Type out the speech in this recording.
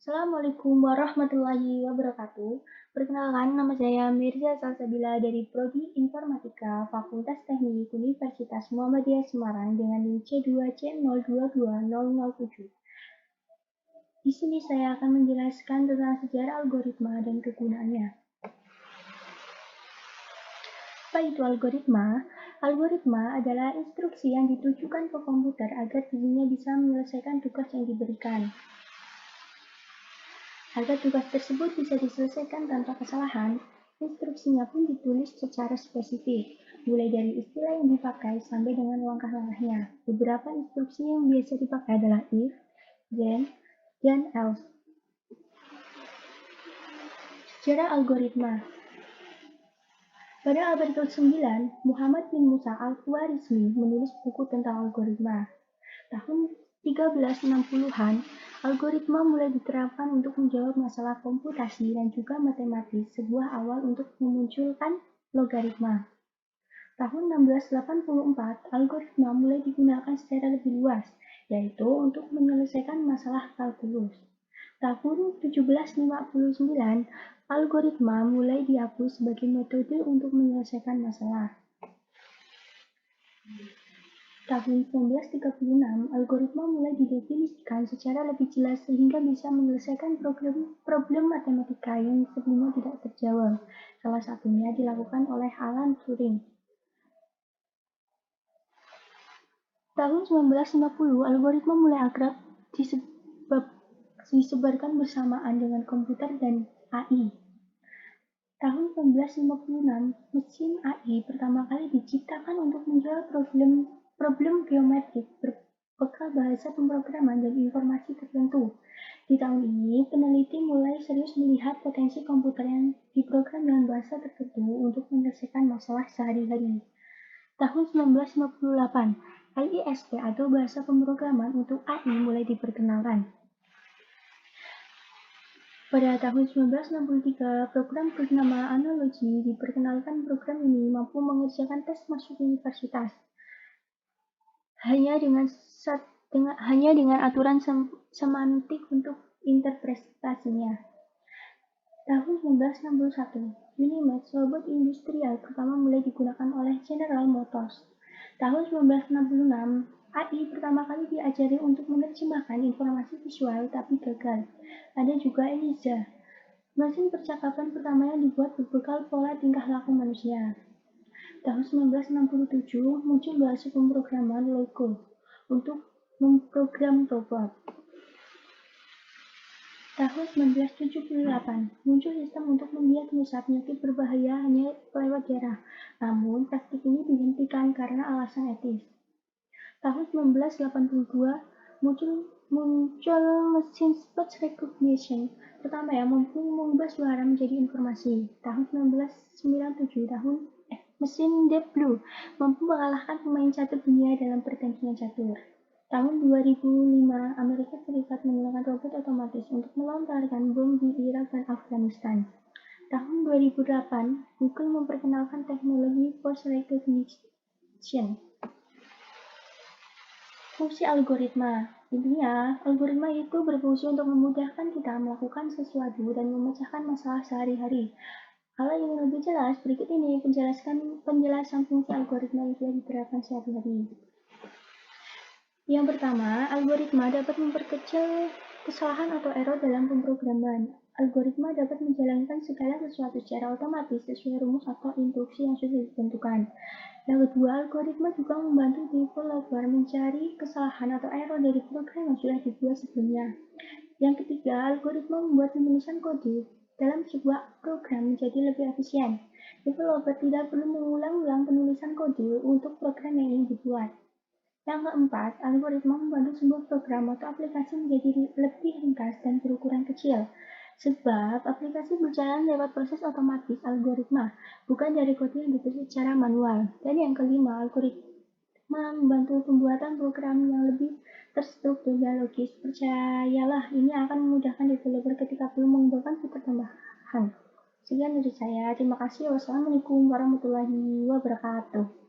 Assalamualaikum warahmatullahi wabarakatuh. Perkenalkan, nama saya Mirza Salsabila dari Prodi Informatika Fakultas Teknik Universitas Muhammadiyah Semarang dengan NIM C2C022007. Di sini saya akan menjelaskan tentang sejarah algoritma dan kegunaannya. Apa itu algoritma? Algoritma adalah instruksi yang ditujukan ke komputer agar dirinya bisa menyelesaikan tugas yang diberikan. Agar tugas tersebut bisa diselesaikan tanpa kesalahan, instruksinya pun ditulis secara spesifik, mulai dari istilah yang dipakai sampai dengan langkah-langkahnya. Beberapa instruksi yang biasa dipakai adalah if, then, dan else. Sejarah algoritma. Pada abad ke-9, Muhammad bin Musa al-Khwarizmi menulis buku tentang algoritma. Tahun 1360-an, algoritma mulai diterapkan untuk menjawab masalah komputasi dan juga matematis, sebuah awal untuk memunculkan logaritma. Tahun 1684, algoritma mulai digunakan secara lebih luas, yaitu untuk menyelesaikan masalah kalkulus. Tahun 1759, algoritma mulai diakui sebagai metode untuk menyelesaikan masalah. Tahun 1936, algoritma mulai didefinisikan secara lebih jelas sehingga bisa menyelesaikan problem matematika yang sebelumnya tidak terjawab. Salah satunya dilakukan oleh Alan Turing. Tahun 1950, algoritma mulai akrab disebarkan bersamaan dengan komputer dan AI. Tahun 1956, mesin AI pertama kali diciptakan untuk menjawab problem geometrik berbekal bahasa pemrograman dan informasi tertentu. Di tahun ini, peneliti mulai serius melihat potensi komputer yang diprogram dengan bahasa tertentu untuk menyelesaikan masalah sehari-hari. Tahun 1958, LISP atau bahasa pemrograman untuk AI mulai diperkenalkan. Pada tahun 1963, program bernama Analogy diperkenalkan. Program ini mampu mengerjakan tes masuk universitas hanya dengan aturan semantik untuk interpretasinya. Tahun 1961, Unimax robot industrial pertama mulai digunakan oleh General Motors. Tahun 1966, AI pertama kali diajari untuk menerjemahkan informasi visual tapi gagal. Ada juga Eliza, mesin percakapan pertama yang dibuat berbekal pola tingkah laku manusia. Tahun 1967 muncul bahasa pemrograman Logo untuk memprogram robot. Tahun 1978 muncul sistem untuk mendiagnosa penyakit berbahaya hanya lewat darah. Namun praktik ini dihentikan karena alasan etis. Tahun 1982 muncul mesin speech recognition pertama yang mampu mengubah suara menjadi informasi. Tahun 1997 mesin Deep Blue mampu mengalahkan pemain catur dunia dalam pertandingan catur. Tahun 2005, Amerika Serikat menggunakan robot otomatis untuk melontarkan bom di Irak dan Afghanistan. Tahun 2008, Google memperkenalkan teknologi voice recognition. Fungsi algoritma. Intinya, algoritma itu berfungsi untuk memudahkan kita melakukan sesuatu dan memecahkan masalah sehari-hari. Kalau ingin lebih jelas, berikut ini penjelasan fungsi algoritma yang sudah diterapkan sehari-hari. Yang pertama, algoritma dapat memperkecil kesalahan atau error dalam pemrograman. Algoritma dapat menjalankan segala sesuatu secara otomatis sesuai rumus atau instruksi yang sudah ditentukan. Yang kedua, algoritma juga membantu developer mencari kesalahan atau error dari program yang sudah dibuat sebelumnya. Yang ketiga, algoritma membuat penulisan kode dalam sebuah program menjadi lebih efisien. Developer tidak perlu mengulang-ulang penulisan kode untuk program yang ingin dibuat. Yang keempat, algoritma membantu sebuah program atau aplikasi menjadi lebih ringkas dan berukuran kecil. Sebab aplikasi berjalan lewat proses otomatis algoritma, bukan dari kode yang ditulis secara manual. Dan yang kelima, algoritma membantu pembuatan program yang lebih terstruktur dan logis. Percayalah, ini akan memudahkan developer ketika perlu mengembangkan fitur tambahan. Sekian dari saya. Terima kasih. Wassalamualaikum warahmatullahi wabarakatuh.